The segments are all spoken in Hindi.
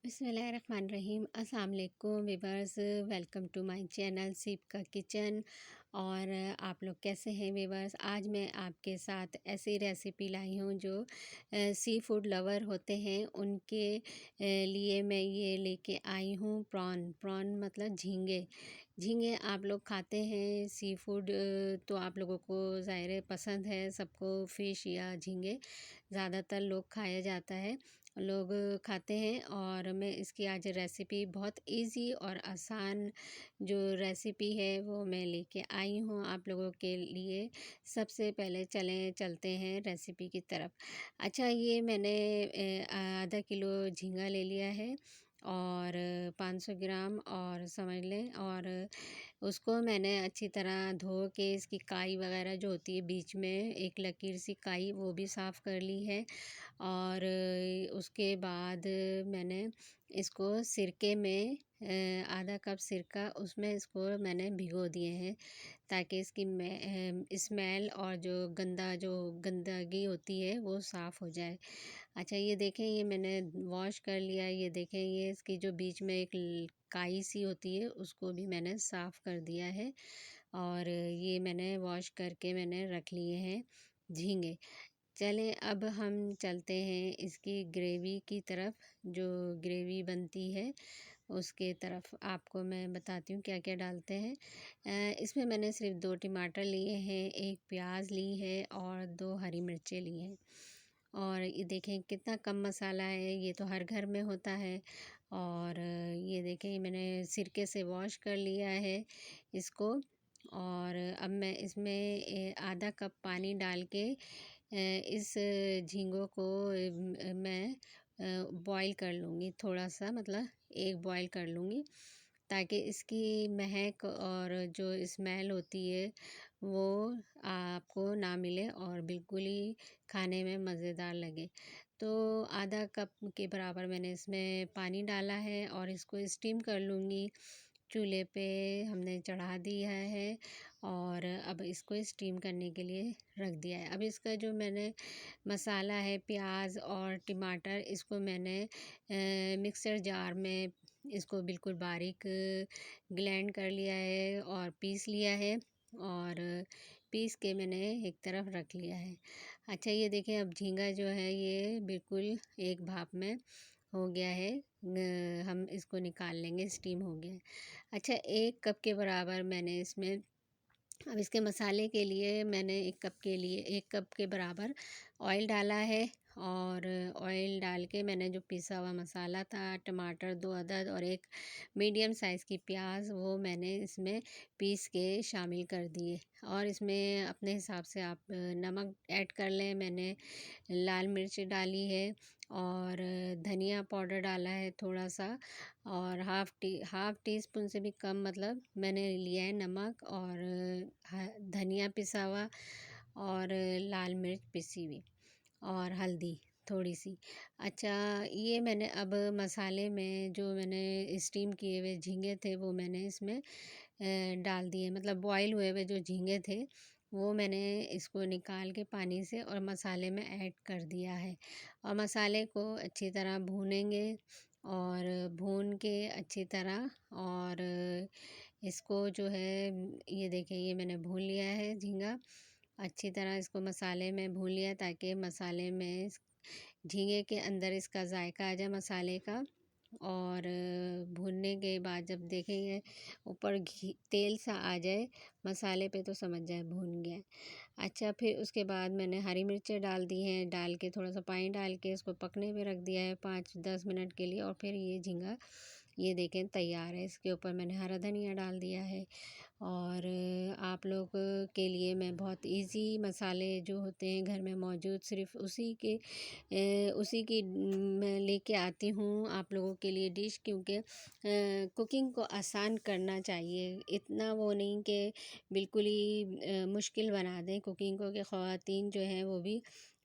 बिस्मिल्लाहिर्रहमानिर्रहीम। अस्सलाम वालेकुम viewers, welcome to my channel Seep का किचन। और आप लोग कैसे हैं वीवर्स? आज मैं आपके साथ ऐसी रेसिपी लाई हूँ जो सी फूड लवर होते हैं उनके लिए मैं ये लेके आई हूँ। प्रॉन मतलब झींगे। झींगे आप लोग खाते हैं सी फूड, तो आप लोगों को ज़ाहिर है पसंद है सबको। फ़िश या झींगे ज़्यादातर लोग खाया जाता है, लोग खाते हैं। और मैं इसकी आज रेसिपी बहुत इजी और आसान जो रेसिपी है वो मैं लेके आई हूँ आप लोगों के लिए। सबसे पहले चलते हैं रेसिपी की तरफ। अच्छा, ये मैंने आधा किलो झींगा ले लिया है और 500 ग्राम, और समझ लें। और उसको मैंने अच्छी तरह धो के इसकी काई वगैरह जो होती है बीच में एक लकीर सी काई, वो भी साफ़ कर ली है। और उसके बाद मैंने इसको सिरके में आधा कप सिरका, उसमें इसको मैंने भिगो दिए हैं ताकि इसकी स्मेल और जो गंदगी होती है वो साफ़ हो जाए। अच्छा, ये देखें, ये मैंने वॉश कर लिया। ये देखें, ये इसकी जो बीच में एक काई सी होती है उसको भी मैंने साफ़ कर दिया है। और ये मैंने वॉश करके मैंने रख लिए हैं झींगे। चलें, अब हम चलते हैं इसकी ग्रेवी की तरफ। जो ग्रेवी बनती है उसके तरफ आपको मैं बताती हूँ क्या क्या डालते हैं। इसमें मैंने सिर्फ 2 टमाटर लिए हैं, 1 प्याज ली है और 2 हरी मिर्चें ली हैं। और ये देखें कितना कम मसाला है, ये तो हर घर में होता है। और ये देखें, मैंने सिरके से वॉश कर लिया है इसको। और अब मैं इसमें आधा कप पानी डाल के इस झींगों को मैं बॉईल कर लूँगी थोड़ा सा, मतलब एक बॉईल कर लूँगी ताकि इसकी महक और जो स्मेल होती है वो आपको ना मिले और बिल्कुल ही खाने में मज़ेदार लगे। तो आधा कप के बराबर मैंने इसमें पानी डाला है और इसको स्टीम कर लूँगी। चूल्हे पे हमने चढ़ा दिया है और अब इसको स्टीम करने के लिए रख दिया है। अब इसका जो मैंने मसाला है, प्याज और टमाटर, इसको मैंने मिक्सर जार में इसको बिल्कुल बारीक ग्राइंड कर लिया है और पीस लिया है। और पीस के मैंने एक तरफ रख लिया है। अच्छा, ये देखें, अब झींगा जो है ये बिल्कुल एक भाप में हो गया है। हम इसको निकाल लेंगे, स्टीम हो गया है। अच्छा, 1 कप के बराबर मैंने इसमें, अब इसके मसाले के लिए मैंने 1 कप के बराबर ऑयल डाला है। और ऑयल डाल के मैंने जो पिसा हुआ मसाला था, टमाटर 2 अदद और 1 मीडियम साइज़ की प्याज, वो मैंने इसमें पीस के शामिल कर दिए। और इसमें अपने हिसाब से आप नमक ऐड कर लें। मैंने लाल मिर्च डाली है और धनिया पाउडर डाला है थोड़ा सा, और हाफ़ टी स्पून से भी कम मतलब मैंने लिया है नमक, और धनिया पिसा हुआ, और लाल मिर्च पिसी हुई, और हल्दी थोड़ी सी। अच्छा, ये मैंने अब मसाले में जो मैंने स्टीम किए हुए झींगे थे वो मैंने इसमें डाल दिए, मतलब बॉईल हुए हुए जो झींगे थे वो मैंने इसको निकाल के पानी से और मसाले में ऐड कर दिया है। और मसाले को अच्छी तरह भूनेंगे, और भून के अच्छी तरह। और इसको जो है, ये देखिए, ये मैंने भून लिया है झींगा। अच्छी तरह इसको मसाले में भून लिया ताकि मसाले में झींगे के अंदर इसका जायका आ जाए मसाले का। और भूनने के बाद जब देखेंगे ऊपर घी तेल सा आ जाए मसाले पे, तो समझ जाए भून गया है। अच्छा, फिर उसके बाद मैंने हरी मिर्चें डाल दी हैं, डाल के थोड़ा सा पानी डाल के इसको पकने पे रख दिया है 5-10 मिनट के लिए। और फिर ये झींगा, ये देखें, तैयार है। इसके ऊपर मैंने हरा धनिया डाल दिया है। और आप लोग के लिए मैं बहुत इजी मसाले जो होते हैं घर में मौजूद, सिर्फ उसी की मैं लेके आती हूँ आप लोगों के लिए डिश, क्योंकि कुकिंग को आसान करना चाहिए। इतना वो नहीं कि बिल्कुल ही मुश्किल बना दें कुकिंग को, कि ख़वातीन जो हैं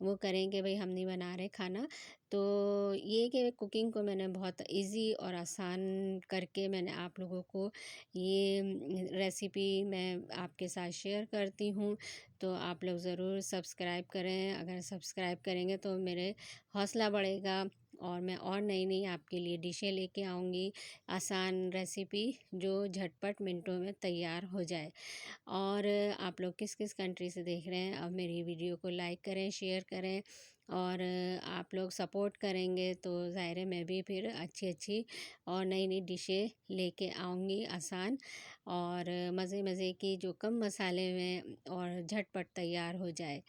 वो करें कि भाई हम नहीं बना रहे खाना। तो ये कि कुकिंग को मैंने बहुत इजी और आसान करके मैंने आप लोगों को ये रेसिपी मैं आपके साथ शेयर करती हूँ। तो आप लोग ज़रूर सब्सक्राइब करें। अगर सब्सक्राइब करेंगे तो मेरे हौसला बढ़ेगा और मैं और नई-नई आपके लिए डिशें लेके आऊँगी, आसान रेसिपी जो झटपट मिनटों में तैयार हो जाए। और आप लोग किस-किस कंट्री से देख रहे हैं, अब मेरी वीडियो को लाइक करें, शेयर करें और आप लोग सपोर्ट करेंगे तो ज़ाहिर है मैं भी फिर अच्छी-अच्छी और नई-नई डिशें लेके आऊँगी आसान और मज़े-मज़े की जो कम मसाले में और झटपट तैयार हो जाए।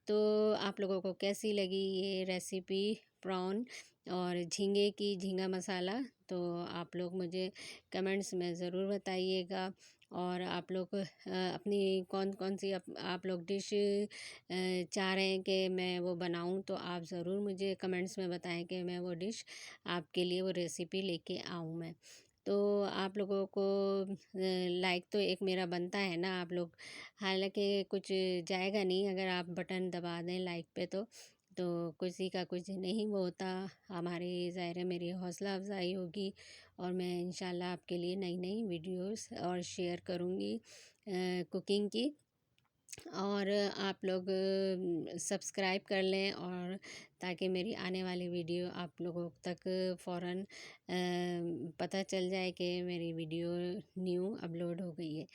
तो आप लोगों को कैसी लगी ये रेसिपी प्रॉन और झींगे की झींगा मसाला? तो आप लोग मुझे कमेंट्स में ज़रूर बताइएगा और आप लोग अपनी कौन-कौन सी आप लोग डिश चाह रहे हैं कि मैं वो बनाऊं, तो आप ज़रूर मुझे कमेंट्स में बताएं कि मैं वो डिश आपके लिए वो रेसिपी लेके आऊं मैं। तो आप लोगों को लाइक तो एक मेरा बनता है ना, आप लोग हालांकि कुछ जाएगा नहीं अगर आप बटन दबा दें लाइक पे, तो किसी का कुछ नहीं वो होता, हमारी ज़ाहिर है मेरी हौसला अफ़ज़ाई होगी और मैं इंशाल्लाह आपके लिए नई-नई वीडियोस और शेयर करूँगी कुकिंग की। और आप लोग सब्सक्राइब कर लें और ताकि मेरी आने वाली वीडियो आप लोगों तक फ़ौरन पता चल जाए कि मेरी वीडियो न्यू अपलोड हो गई है।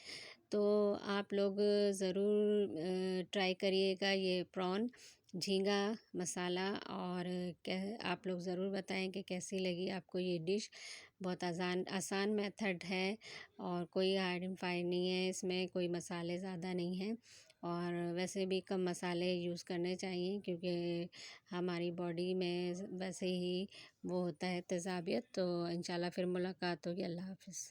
तो आप लोग ज़रूर ट्राई करिएगा ये प्रॉन झींगा मसाला और क्या आप लोग ज़रूर बताएं कि कैसी लगी आपको ये डिश। बहुत आसान आसान मेथड है और कोई हार्ड एंड फाइन नहीं है, इसमें कोई मसाले ज़्यादा नहीं हैं और वैसे भी कम मसाले यूज़ करने चाहिए क्योंकि हमारी बॉडी में वैसे ही वो होता है तेज़ाबियत। तो इंशाल्लाह फिर मुलाकात होगी। अल्लाह हाफ़िज़।